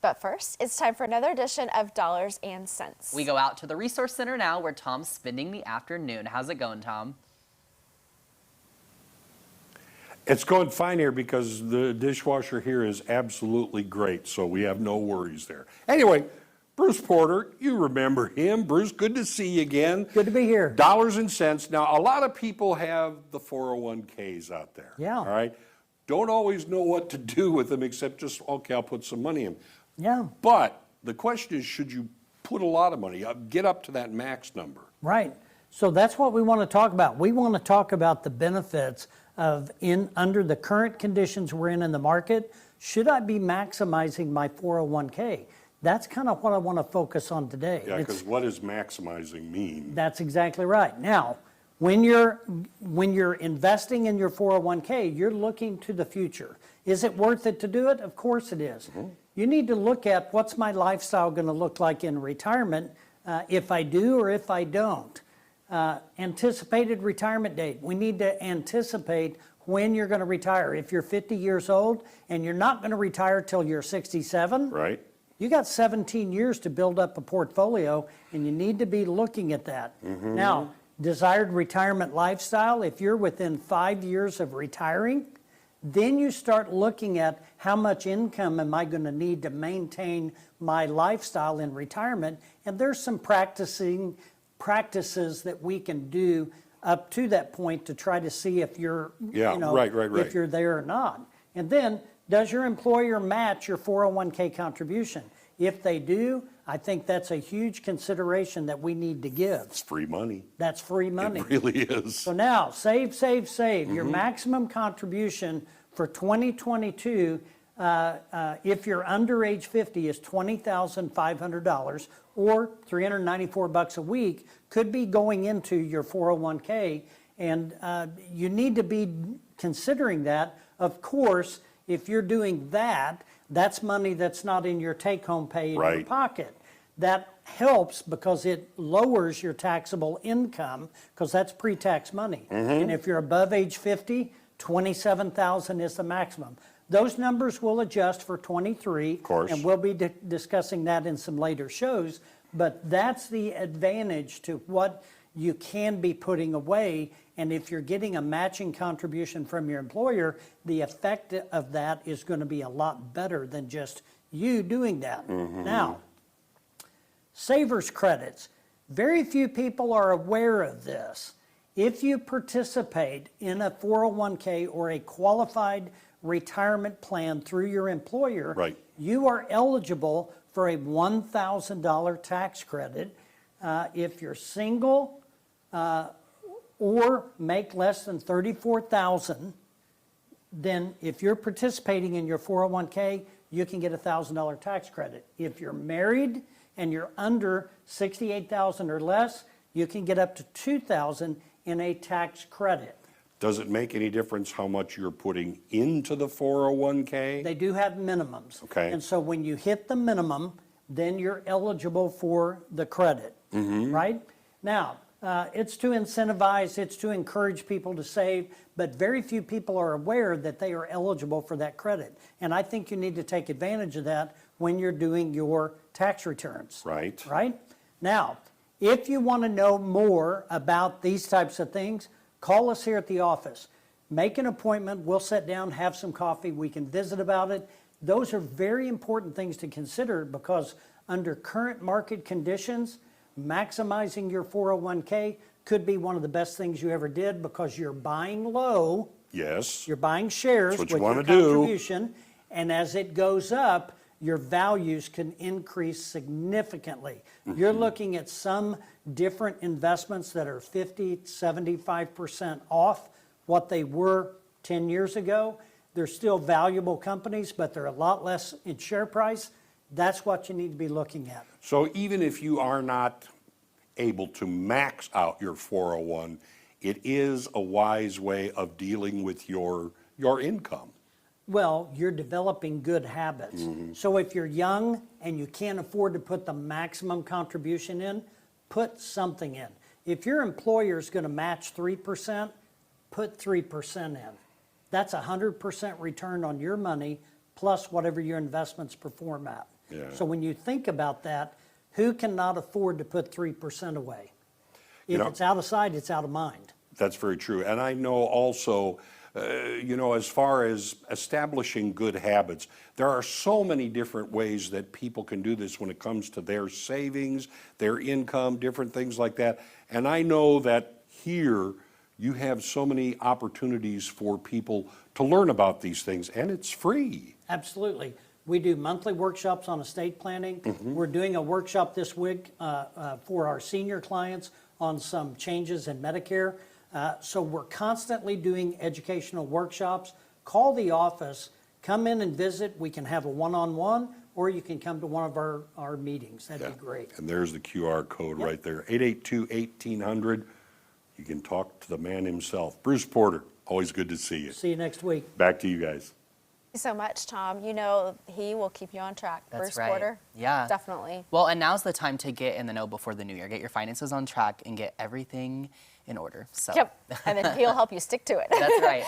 But first, it's time for another edition of Dollars and Cents. We go out to the Resource Center now where Tom's spending the afternoon. How's it going, Tom? It's going fine here because the dishwasher here is absolutely great, so we have no worries there. Anyway, Bruce Porter, you remember him. Bruce, good to see you again. Good to be here. Dollars and Cents. Now, a lot of people have the 401ks out there. Yeah. All right? Don't always know what to do with them except just, okay, I'll put some money in. Yeah. But the question is, should you put a lot of money, get up to that max number? Right. So that's what we want to talk about. We want to talk about the benefits of under the current conditions we're in the market, should I be maximizing my 401k? That's kind of what I want to focus on today. Yeah, because what does maximizing mean? That's exactly right. Now, when you're investing in your 401k, you're looking to the future. Is it worth it to do it? Of course it is. Mm-hmm. You need to look at what's my lifestyle going to look like in retirement if I do or if I don't. Anticipated retirement date. We need to anticipate when you're going to retire. If you're 50 years old and you're not going to retire till you're 67, right? You got 17 years to build up a portfolio, and you need to be looking at that. Mm-hmm. Now, desired retirement lifestyle, if you're within 5 years of retiring, then you start looking at how much income am I going to need to maintain my lifestyle in retirement, and there's some practices that we can do up to that point to try to see if you're, if you're there or not. And then, does your employer match your 401k contribution? If they do, I think that's a huge consideration that we need to give. It's free money. That's free money. It really is. So now, save. Mm-hmm. Your maximum contribution for 2022, if you're under age 50, is $20,500 or $394 a week, could be going into your 401k, and you need to be considering that. Of course, if you're doing that, that's money that's not in your take-home pay in your pocket. That helps because it lowers your taxable income because that's pre-tax money. Mm-hmm. And if you're above age 50, $27,000 is the maximum. Those numbers will adjust for 23, of course, and we'll be discussing that in some later shows. But that's the advantage to what you can be putting away. And if you're getting a matching contribution from your employer, the effect of that is going to be a lot better than just you doing that. Mm-hmm. Now, savers credits. Very few people are aware of this. If you participate in a 401k or a qualified retirement plan through your employer, you are eligible for a $1,000 tax credit. If you're single or make less than $34,000, then if you're participating in your 401k, you can get a $1,000 tax credit. If you're married and you're under $68,000 or less, you can get up to $2,000 in a tax credit. Does it make any difference how much you're putting into the 401k? They do have minimums. Okay. And so when you hit the minimum, then you're eligible for the credit, right? Now, it's to incentivize, it's to encourage people to save, but very few people are aware that they are eligible for that credit. And I think you need to take advantage of that when you're doing your tax returns. Right. Right? Now, if you want to know more about these types of things, call us here at the office. Make an appointment. We'll sit down, have some coffee. We can visit about it. Those are very important things to consider because under current market conditions, maximizing your 401k could be one of the best things you ever did because you're buying low. Yes. You're buying shares with your contribution. And as it goes up, your values can increase significantly. Mm-hmm. You're looking at some different investments that are 50, 75% off what they were 10 years ago. They're still valuable companies, but they're a lot less in share price. That's what you need to be looking at. So even if you are not able to max out your 401, it is a wise way of dealing with your income. Well, you're developing good habits. Mm-hmm. So if you're young and you can't afford to put the maximum contribution in, put something in. If your employer is going to match 3%, put 3% in. That's 100% return on your money plus whatever your investments perform at. Yeah. So when you think about that, who cannot afford to put 3% away? You If know- it's out of sight, it's out of mind. That's very true. And I know also, as far as establishing good habits, there are so many different ways that people can do this when it comes to their savings, their income, different things like that. And I know that here you have so many opportunities for people to learn about these things, and it's free. Absolutely. We do monthly workshops on estate planning. We're doing a workshop this week for our senior clients on some changes in Medicare. So we're constantly doing educational workshops. Call the office, come in and visit. We can have a one-on-one, or you can come to one of our meetings. That'd be great. And there's the QR code right there, 882-1800. You can talk to the man himself. Bruce Porter, always good to see you. See you next week. Back to you guys. Thank you so much, Tom. You know he will keep you on track. That's Bruce right. Porter. Yeah. Definitely. Well, and now's the time to get in the know before the new year. Get your finances on track and get everything in order. So Yep. And then he'll help you stick to it. that's right.